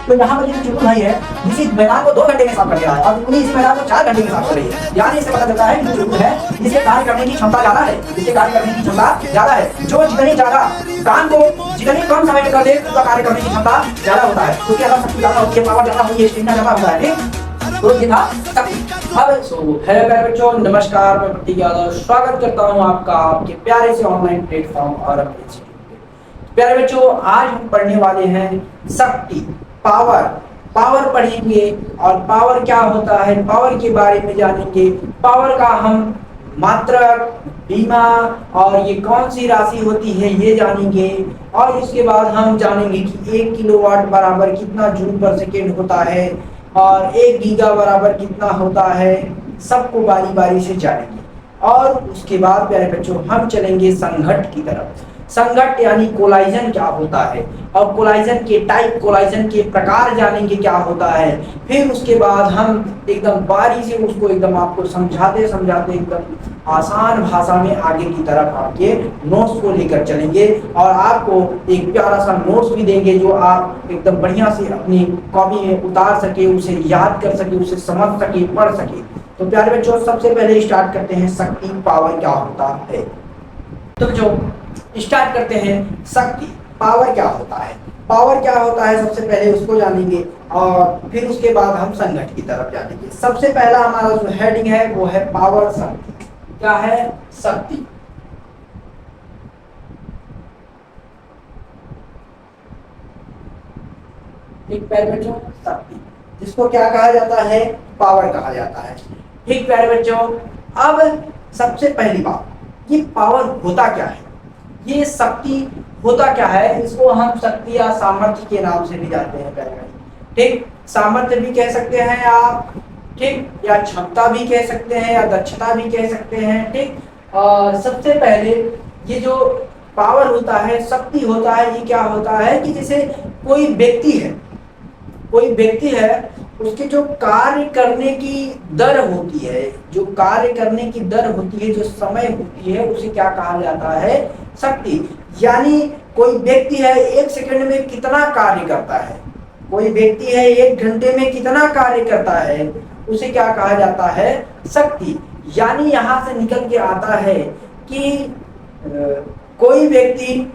तो यहाँ पर ये जो चुटकुल भाई है इसी मैदान को 2 घंटे में साफ कर दिया है और उन्हीं इसी मैदान को 4 घंटे में साफ कर रही है। यानी इससे पता चलता है कि जो चुटकुल है जिसके कार्य करने की क्षमता ज्यादा है, जिसके कार्य करने की क्षमता ज्यादा है, जो जितनी ज्यादा काम को जितनी कम समय में कर दे उसका कार्य करने की क्षमता ज्यादा होता है, उसके अंदर शक्ति ज्यादा होती है, पावर ज्यादा होती है, स्टेमिना ज्यादा होता है। ठीक, तो ये था शक्ति। अब हेलो प्यारे बच्चों, नमस्कार, मैं प्रतीक यादव स्वागत करता हूँ आपका आपके प्यारे से ऑनलाइन प्लेटफॉर्म और अपने प्यारे बच्चों, आज हम पढ़ने वाले हैं शक्ति, पावर। पावर पढ़ेंगे और पावर क्या होता है, पावर के बारे में जानेंगे। पावर का हम मात्रक, बीमा और ये कौन सी राशि होती है ये जानेंगे। और इसके बाद हम जानेंगे कि 1 किलोवाट बराबर कितना जूल पर सेकेंड होता है और 1 गीगा बराबर कितना होता है। सबको बारी बारी से जानेंगे। और उसके बाद प्यारे बच्चों हम चलेंगे संघट्ट की तरफ। संघट्ट यानी कोलाइजन क्या होता है और कोलाइजन के टाइप, कोलाइजन के प्रकार जानेंगे क्या होता है। फिर उसके बाद हम एकदम बारी से उसको एकदम आपको समझाते समझाते एकदम आसान भाषा में आगे की तरफ आपके नोट्स को लेकर चलेंगे और आपको एक प्यारा सा नोट्स भी देंगे जो आप एकदम बढ़िया से अपनी कॉपी में उतार सके, उसे याद कर सके, उसे समझ सके, पढ़ सके। तो प्यारे बच्चों सबसे पहले स्टार्ट करते हैं शक्ति, पावर क्या होता है। तो जो स्टार्ट करते हैं शक्ति, पावर क्या होता है। पावर क्या होता है सबसे पहले उसको जानेंगे और फिर उसके बाद हम संघट्ट की तरफ जानेंगे। सबसे पहला हमारा जो हेडिंग है वो है पावर, शक्ति। क्या है? शक्ति। एक प्यारे बच्चों शक्ति, जिसको क्या कहा जाता है? पावर कहा जाता है। ठीक प्यारे बच्चों, अब सबसे पहली बात, ये पावर होता क्या है, ये शक्ति होता क्या है, इसको हम शक्ति या सामर्थ्य के नाम से भी जानते हैं प्यारे भाई। ठीक, सामर्थ्य भी कह सकते हैं आप, ठीक, या क्षमता भी कह सकते हैं या दक्षता भी कह सकते हैं। ठीक, और सबसे पहले ये जो पावर होता है, शक्ति होता है, ये क्या होता है कि जैसे कोई व्यक्ति है, कोई व्यक्ति है, उसके जो कार्य करने की दर होती है, जो कार्य करने की दर होती है, जो समय होती है, उसे क्या कहा जाता है? शक्ति। यानी कोई व्यक्ति है 1 सेकंड में कितना कार्य करता है, कोई व्यक्ति है 1 घंटे में कितना कार्य करता है, उसे क्या कहा जाता है? शक्ति। यानी यहाँ से निकल के आता है कि कोई व्यक्ति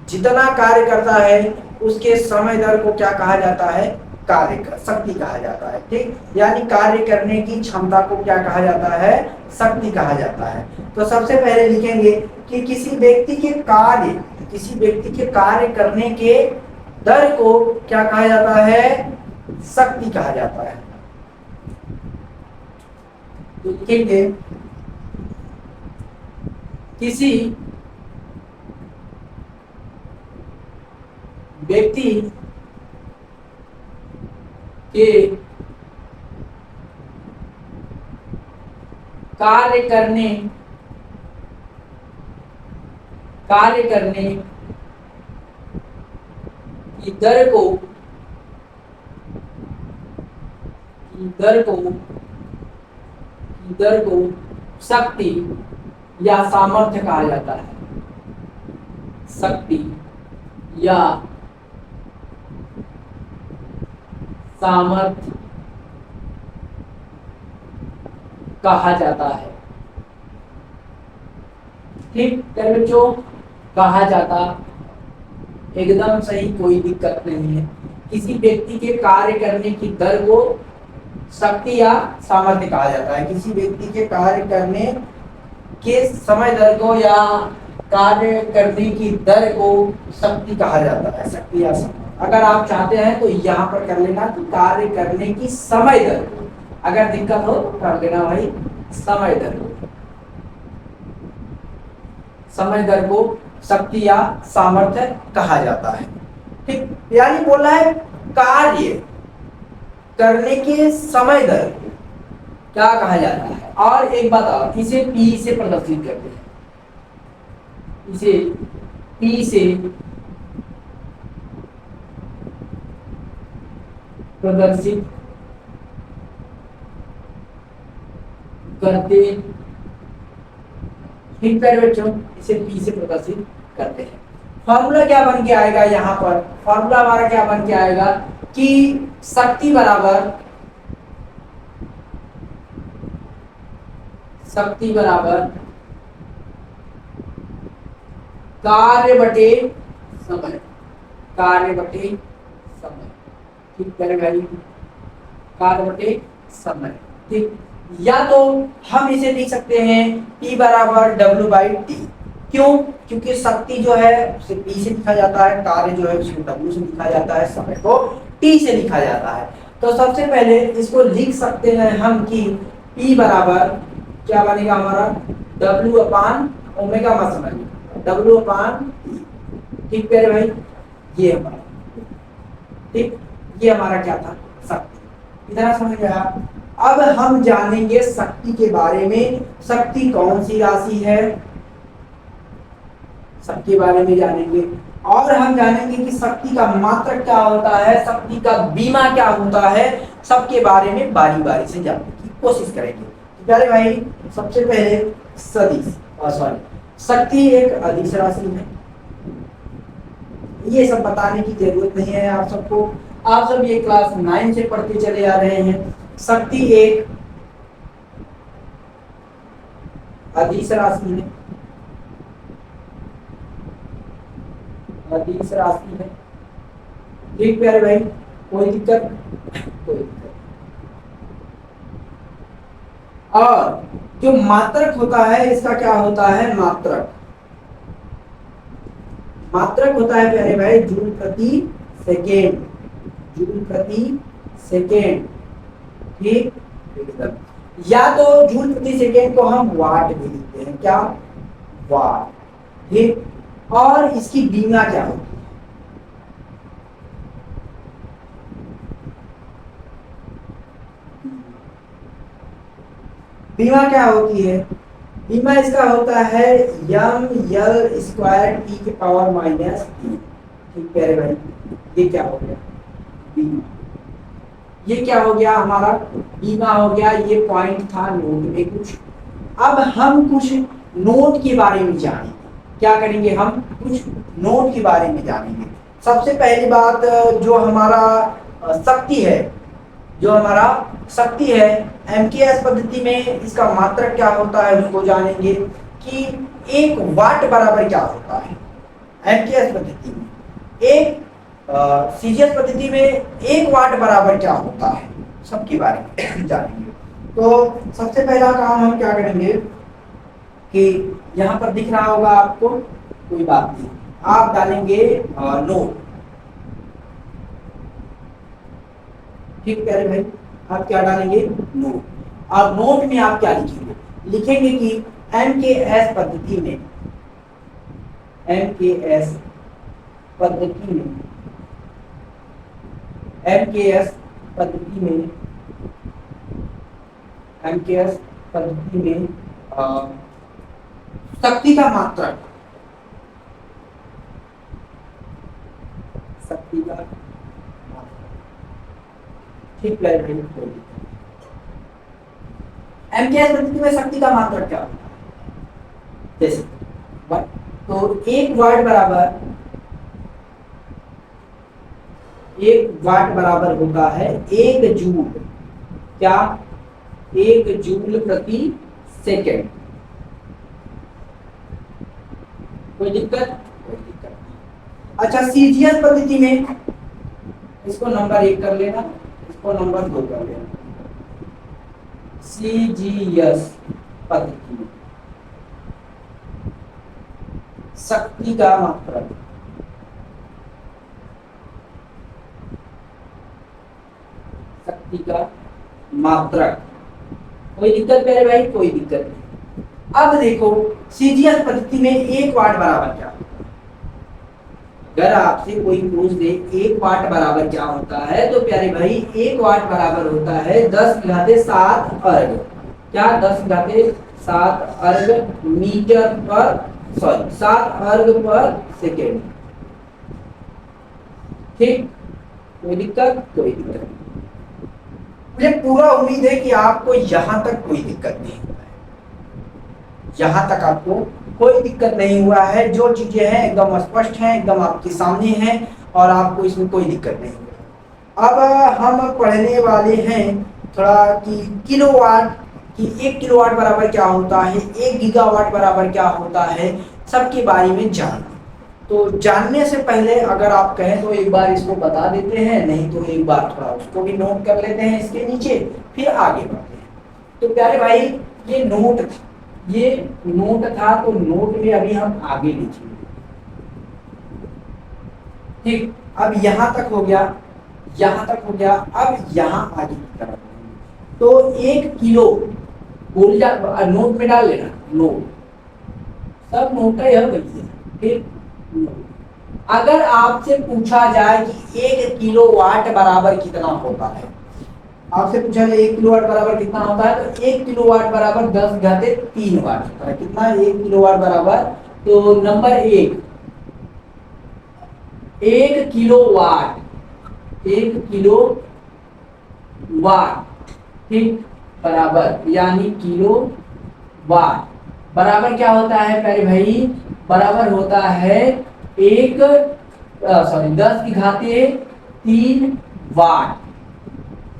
जितना कार्य करता है उसके समय दर को क्या कहा जाता है? कार्य का शक्ति कहा जाता है। ठीक, यानी कार्य करने की क्षमता को क्या कहा जाता है? शक्ति कहा जाता है। तो सबसे पहले लिखेंगे कि किसी व्यक्ति के कार्य करने के दर को क्या कहा जाता है? शक्ति कहा जाता है। तो लिखेंगे किसी व्यक्ति के कार्य करने की दर को शक्ति या सामर्थ्य कहा जाता है। शक्ति या सामर्थ्य कहा जाता है। ठीक है बच्चों, कहा जाता एकदम सही, कोई दिक्कत नहीं है। किसी व्यक्ति के कार्य करने की दर को शक्ति या सामर्थ्य कहा जाता है। किसी व्यक्ति के कार्य करने के समय दर को या कार्य करने की दर को शक्ति कहा जाता है, शक्ति या सामर्थ्य। अगर आप चाहते हैं तो यहाँ पर कर लेना कि कार्य करने की समय दर को, अगर दिक्कत हो तो कर लेना भाई समय दर को। समय दर को शक्ति या सामर्थ्य कहा जाता है। ठीक, यानी बोलना है कार्य करने के समय दर को क्या कहा जाता है। और एक बात और, इसे P से प्रदर्शित करते हैं, इसे P से प्रदर्शित करते। ठीक है बच्चों, इसे P से प्रदर्शित करते हैं। फॉर्मूला क्या बन के आएगा यहाँ पर? फॉर्मूला हमारा क्या बन के आएगा कि शक्ति बराबर कार्य बटे समय, कार्य बटे समय। ठीक है भाई, कार्य बटे समय। ठीक, या तो हम इसे लिख सकते हैं P बराबर W बाई टी। क्यों? क्योंकि शक्ति जो है उसे P से लिखा जाता है, कार्य जो है उसको W से लिखा जाता है, समय को T से लिखा जाता है। तो सबसे पहले इसको लिख सकते हैं हम कि P बराबर क्या बनेगा हमारा, W अपान ओमेगा मत समझिए, W अपान T। ठीक है भाई, ये हमारा, ठीक, ये हमारा क्या था, शक्ति। इतना समझ गया। अब हम जानेंगे शक्ति के बारे में, शक्ति कौन सी राशि है, सबके बारे में जानेंगे। और हम जानेंगे कि शक्ति का मात्रक क्या होता है, शक्ति का बीमा क्या होता है, सबके बारे में बारी बारी से जानने की कोशिश करेंगे। तो प्यारे भाई, सबसे पहले सदिश, सॉरी, शक्ति एक अदिश राशि है। ये सब बताने की जरूरत नहीं है आप सबको, आप सब ये क्लास 9 से पढ़ते चले आ रहे हैं। शक्ति एक अदिश राशि है, अदिश राशि है। ठीक प्यारे भाई, कोई दिक्कत? कोई दिक्कत। और जो मात्रक होता है इसका क्या होता है, मात्रक, मात्रक होता है प्यारे भाई जूल प्रति सेकेंड, जूल प्रति सेकेंड। ठीक, एकदम। या तो जूल प्रति सेकेंड को हम वाट भी लिखते हैं, क्या, वाट। ठीक, और इसकी बीमा क्या होती है, बीमा क्या होती है, बीमा इसका होता है यम यल स्क्वायर टी के पावर माइनस टी। ठीक कह रहे भाई, ये क्या हो गया, बीमा। ये क्या हो गया हमारा, बीमा हो गया। ये पॉइंट था नोट में कुछ। अब हम कुछ नोट के बारे में जानेंगे। क्या करेंगे, हम कुछ नोट के बारे में जानेंगे। सबसे पहली बात, जो हमारा शक्ति है, जो हमारा शक्ति है एमकेएस पद्धति में इसका मात्रक क्या होता है उसको जानेंगे कि एक वाट बराबर क्या होता है एमकेएस पद्धति में, एक सीजीएस पद्धति में एक वाट बराबर क्या होता है, सबके बारे में जानेंगे। तो सबसे पहला काम हम क्या करेंगे कि यहाँ पर दिख रहा होगा आपको, कोई बात नहीं, आप डालेंगे नोट। ठीक कह रहे भाई, आप क्या डालेंगे, नोट। और नोट में आप क्या लिखेंगे, लिखेंगे कि एमकेएस पद्धति में, एमकेएस पद्धति में, एमकेएस पद्धति में, एमकेएस पद्धति में शक्ति का मात्रक, शक्ति का, ठीक है भाई। एमकेएस पद्धति में शक्ति का मात्रक क्या होता है, जैसे तो एक वाट बराबर, एक वाट बराबर होता है एक जूल, क्या, एक जूल प्रति सेकेंड। कोई दिक्कत, कोई दिक्कत नहीं। अच्छा, सीजीएस पद्धति में इसको नंबर 1 कर लेना, इसको नंबर 2 कर लेना। सीजीएस पद्धति में शक्ति का मात्रक, शक्ति का मात्रक। कोई दिक्कत मेरे भाई, कोई दिक्कत नहीं। अब देखो सीजीएस पद्धति में एक वाट बराबर क्या होता है, अगर आपसे कोई पूछ दे एक वाट बराबर क्या होता है, तो प्यारे भाई एक वाट बराबर होता है 10⁻7 अर्ग, क्या, 10⁻7 अर्ग मीटर पर, सॉरी 7 अर्ग पर सेकेंड। ठीक, कोई दिक्कत, कोई दिक्कत नहीं। मुझे पूरा उम्मीद है कि आपको यहाँ तक कोई दिक्कत नहीं हुआ है, यहाँ तक आपको कोई दिक्कत नहीं हुआ है। जो चीजें हैं एकदम स्पष्ट हैं, एकदम आपके सामने हैं और आपको इसमें कोई दिक्कत नहीं हुई। अब हम पढ़ने वाले हैं थोड़ा कि किलोवाट, कि 1 किलोवाट बराबर क्या होता है, 1 गीगावाट बराबर क्या होता है, सबके बारे में जानना। तो जानने से पहले अगर आप कहें तो एक बार इसको बता देते हैं, नहीं तो एक बार थोड़ा उसको भी नोट कर लेते हैं इसके नीचे, फिर आगे बढ़ते हैं। तो प्यारे भाई ये नोट था, ये नोट था, तो नोट में अभी हम आगे लिखेंगे। ठीक, अब यहां तक हो गया, यहां तक हो गया। अब यहां आगे की तरफ तो 1 किलो बोल जा, नोट में डाल लेना, नोट सब नोट है यह बच्चे। ठीक, अगर आपसे पूछा जाए कि 1 किलोवाट बराबर कितना होता है, आपसे पूछा जाए 1 किलोवाट बराबर कितना होता है, तो 1 किलोवाट बराबर 10 घाते 3 वाट होता है। कितना, 1 किलोवाट बराबर, तो नंबर 1 किलोवाट, 1 किलो वाट, ठीक, बराबर यानी किलो वाट बराबर क्या होता है प्यारे भाई, बराबर होता है 10 की घाते 3 वाट,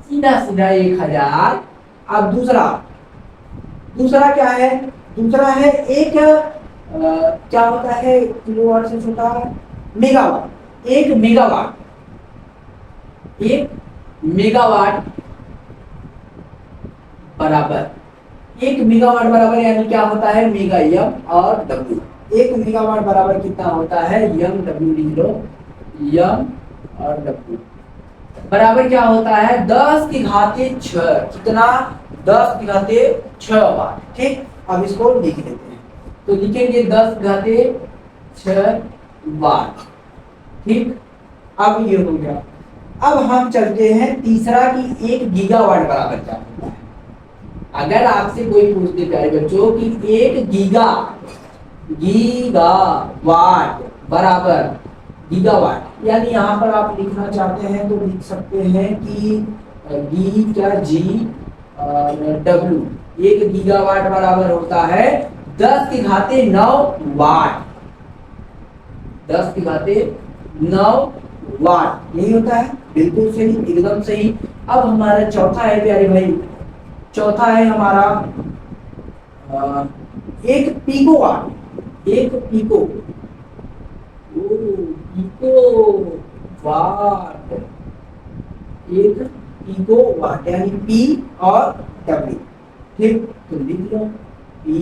सीधा सीधा 1000। अब दूसरा क्या है, दूसरा है क्या होता है किलोवाट से छोटा, मेगावाट। 1 मेगावाट बराबर, 1 मेगावाट बराबर यानी क्या होता है, मेगा एम और डब्ल्यू। 1 मेगावाट बराबर कितना होता है, एम डब्ल्यू लिख लो, एम और डब्ल्यू बराबर क्या होता है, 10 की घाते 6। कितना, 10 की घाते 6 वाट। ठीक, अब इसको लिख लेते हैं, तो लिखेंगे 10 की घाते 6 वाट। ठीक, अब ये हो गया। अब हम चलते हैं तीसरा कि 1 गीगावाट बराबर क्या होता है। अगर आपसे कोई पूछते प्यारे बच्चों कि 1 गीगावाट बराबर, गीगावाट यानी यहाँ पर आप लिखना चाहते हैं तो लिख सकते हैं कि गी क्या जी डब्ल्यू। 1 गीगावाट बराबर होता है 10 की घाते 9 वाट, 10 की घाते 9 वाट, यही होता है। बिल्कुल सही, एकदम सही। अब हमारा चौथा है प्यारे भाई, चौथा है हमारा 1 पिकोवाट। 1 पिको वाट, 1 पिकोवाट यानी पी और डब्ल्यू। ठीक, तो लिख लो पी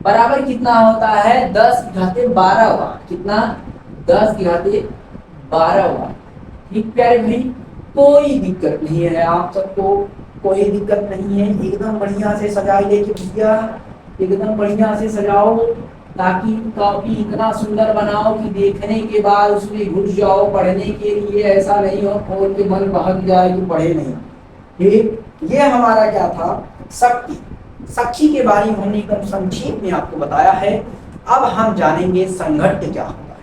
बराबर कितना होता है, 10 की घाते 12 वाट। कितना, 10 की घाते 12 वाट। ठीक प्यारे भाई, कोई दिक्कत नहीं है, आप सबको कोई दिक्कत नहीं है। एकदम बढ़िया से सजाइए कि भैया, एकदम बढ़िया से सजाओ, ताकि कॉपी इतना सुंदर बनाओ कि देखने के बाद उसमें घुस जाओ पढ़ने के लिए, ऐसा नहीं हो खोल के मन बहक जाए कि पढ़े नहीं। ठीक, ये हमारा क्या था, शक्ति, साक्षी के बारे में हमने एकदम संक्षेप में आपको बताया है। अब हम जानेंगे संघट्य क्या होता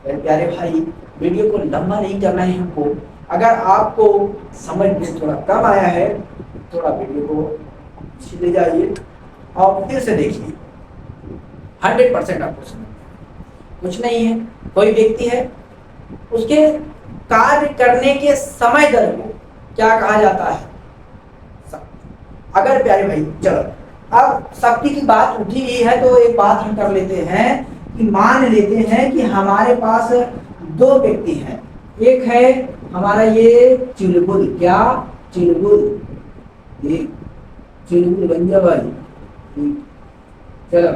है। प्यारे भाई, वीडियो को लंबा नहीं करना है हमको। अगर आपको समझ में थोड़ा कम आया है, थोड़ा वीडियो को ले जाइए और फिर से देखिए, 100% आपको समझ। कुछ नहीं है, कोई व्यक्ति है, उसके कार्य करने के समय दर को क्या कहा जाता है, अगर प्यारे भाई चलो अब शक्ति की बात उठी ही है तो एक बात हम कर लेते हैं कि मान लेते हैं कि हमारे पास 2 व्यक्ति हैं। एक है हमारा ये चुलबुल, क्या चुलबुल, चुलबुल बन जा भाई। चलो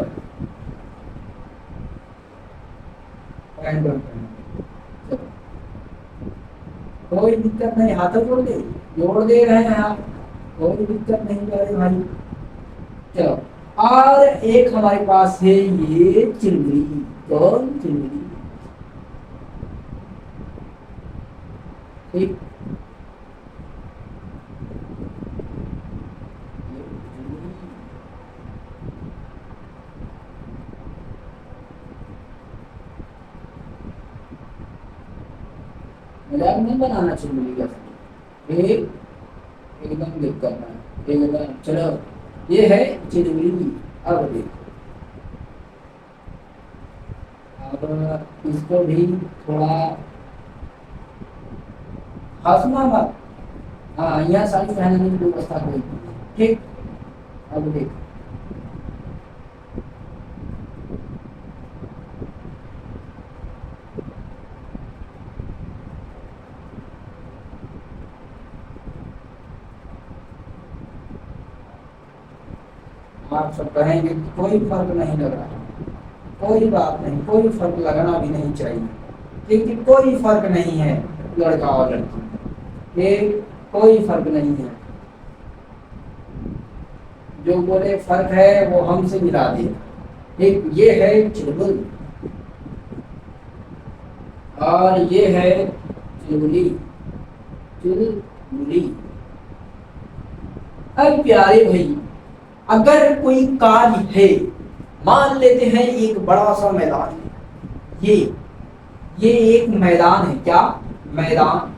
कोई दिक्कत नहीं, हाथों जोड़ दे रहे हैं आप, कोई दिक्कत नहीं करे भाई। चलो, और एक हमारे पास है ये चिलबुली। कौन, चिलबुली। ठीक, मजाक नहीं बनाना चिलबुली का, एकदम देख करना है एकदम। चलो, ये है चिलबुली। अब देखो, अब इसको भी थोड़ा हंसना मत। हाँ, यहाँ साड़ी पहनने की व्यवस्था कोई नहीं। ठीक, अब देख, आप सब कहेंगे कि कोई फर्क नहीं लग रहा, कोई बात नहीं, कोई फर्क लगना भी नहीं चाहिए, क्योंकि कोई फर्क नहीं है लड़का और लड़की, ये कोई फर्क नहीं है। जो बोले फर्क है वो हमसे मिला दे। एक ये है चुलबुल और ये है चुलबुली, चुलबुली। अब प्यारे भाई, अगर कोई कार्य है, मान लेते हैं एक बड़ा सा मैदान है, ये एक मैदान है, क्या मैदान।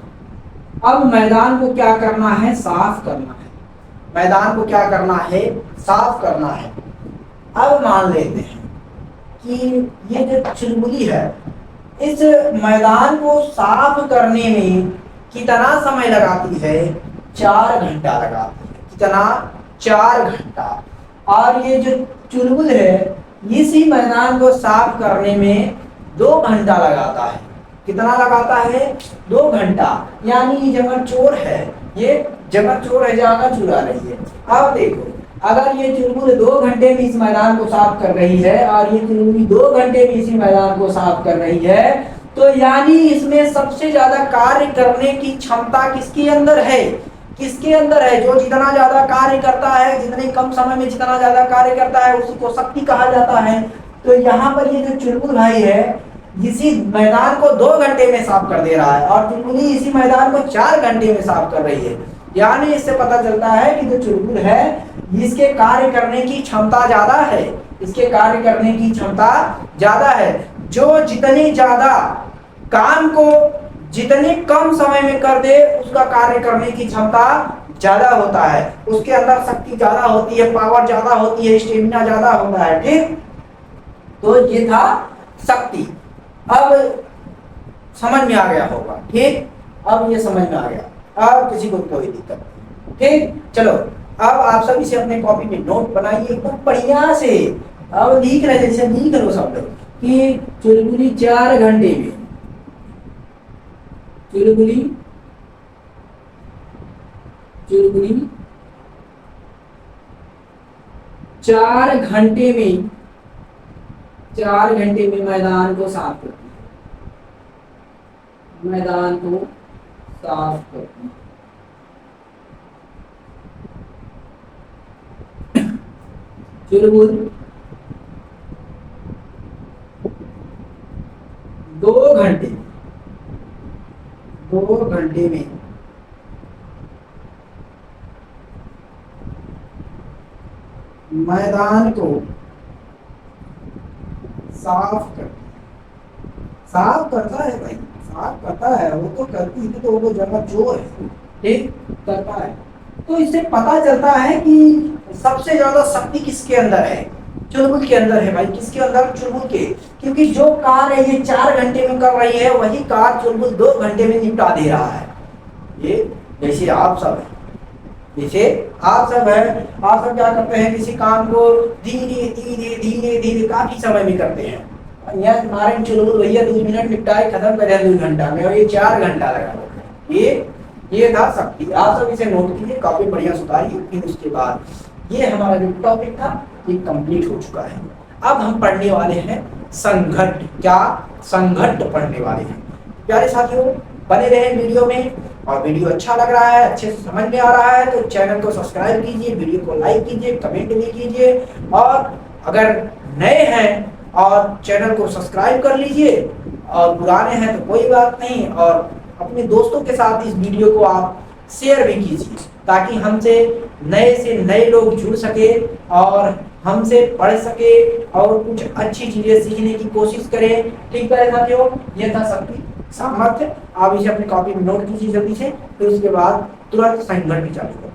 अब मैदान को क्या करना है, साफ करना है। मैदान को क्या करना है, साफ करना है। अब मान लेते हैं कि ये जो चुलबुली है, इस मैदान को साफ करने में कितना समय लगाती है, 4 घंटा लगाती है। कितना, 4 घंटा। और ये जो चुलबुल है, इसी मैदान को साफ करने में 2 घंटा लगाता है। कितना लगाता है, 2 घंटा। यानी ये जगह चोर है, ये जगह चोर है, जगह चुरा रही है। अब देखो, अगर ये चुलबुल 2 घंटे में इस मैदान को साफ कर रही है और ये चुलबुली 2 घंटे में इसी मैदान को साफ कर रही है, तो यानी इसमें सबसे ज्यादा कार्य करने की क्षमता किसके अंदर है, किसके अंदर है। जो जितना ज्यादा कार्य करता है, जितने कम समय में जितना ज्यादा कार्य करता है, उसी को शक्ति कहा जाता है। तो यहाँ पर ये जो चुलबुल भाई है, इसी मैदान को 2 घंटे में साफ कर दे रहा है और चुलबुली इसी मैदान को 4 घंटे में साफ कर रही है। यानी इससे पता चलता है कि जो चुलबुल है, इसके कार्य करने की क्षमता ज्यादा है, इसके कार्य करने की क्षमता ज्यादा है। जो जितनी ज्यादा काम को जितने कम समय में कर दे, उसका कार्य करने की क्षमता ज्यादा होता है, उसके अंदर शक्ति ज्यादा होती है, पावर ज्यादा होती है, स्टेमिना ज्यादा होता है। ठीक, तो ये था शक्ति। अब समझ में आ गया होगा। ठीक, अब ये समझ में आ गया, अब किसी को कोई दिक्कत नहीं। ठीक, चलो अब आप सब इसे अपने कॉपी में नोट बनाइए खूब बढ़िया से। अब लिख रहे, जैसे लिख लो सब लोग कि चुलबुली 4 घंटे में, चुलबुली 4 घंटे में, 4 घंटे में मैदान को साफ करती है, मैदान को साफ करती है। चुलबुल 2 घंटे, 2 घंटे में मैदान को साफ कर, साफ करता है भाई, साफ करता है। वो तो करती है, तो वो जगह चोर है। ठीक, करता है। तो इससे पता चलता है कि सबसे ज्यादा शक्ति किसके अंदर है, चुलबुल के अंदर है भाई। किसके अंदर, चुलबुल के। क्योंकि जो कार्य ये 4 घंटे में कर रही है, वही कार्य चुलबुल 2 घंटे में निपटा दे रहा है। ये जैसे आप सब है, जैसे आप सब है, आप सब क्या करते हैं, किसी काम को धीरे धीरे धीरे धीरे काफी समय में करते हैं। यहाँ नारायण चुलबुल भैया 2 मिनट निपटाए, खत्म कर दिया 2 घंटा में, और ये 4 घंटा लगा। ये था शक्ति। आप सब इसे नोट कीजिए, काफी बढ़िया सुधारिए। फिर उसके बाद ये हमारा जो टॉपिक था, ये कंप्लीट हो चुका है। अब हम पढ़ने वाले हैं संघट्ट। क्या, संघट्ट पढ़ने वाले हैं। प्यारे साथियों, बने रहे वीडियो में, और वीडियो अच्छा लग रहा है, अच्छे से समझ में आ रहा है, तो चैनल को सब्सक्राइब कीजिए, वीडियो को लाइक कीजिए, कमेंट भी कीजिए। और अगर नए हैं और चैनल को सब्सक्राइब कर लीजिए, और पुराने हैं तो कोई बात नहीं, और अपने दोस्तों के साथ इस वीडियो को आप शेयर भी कीजिए, ताकि हमसे नए से नए लोग जुड़ सके और हमसे पढ़ सके और कुछ अच्छी चीजें सीखने की कोशिश करें। ठीक है साथियों, ये था शक्ति सामर्थ्य। आप इसे अपनी कॉपी में नोट कीजिए जल्दी से, फिर उसके बाद तुरंत संघट्ट चालू करें।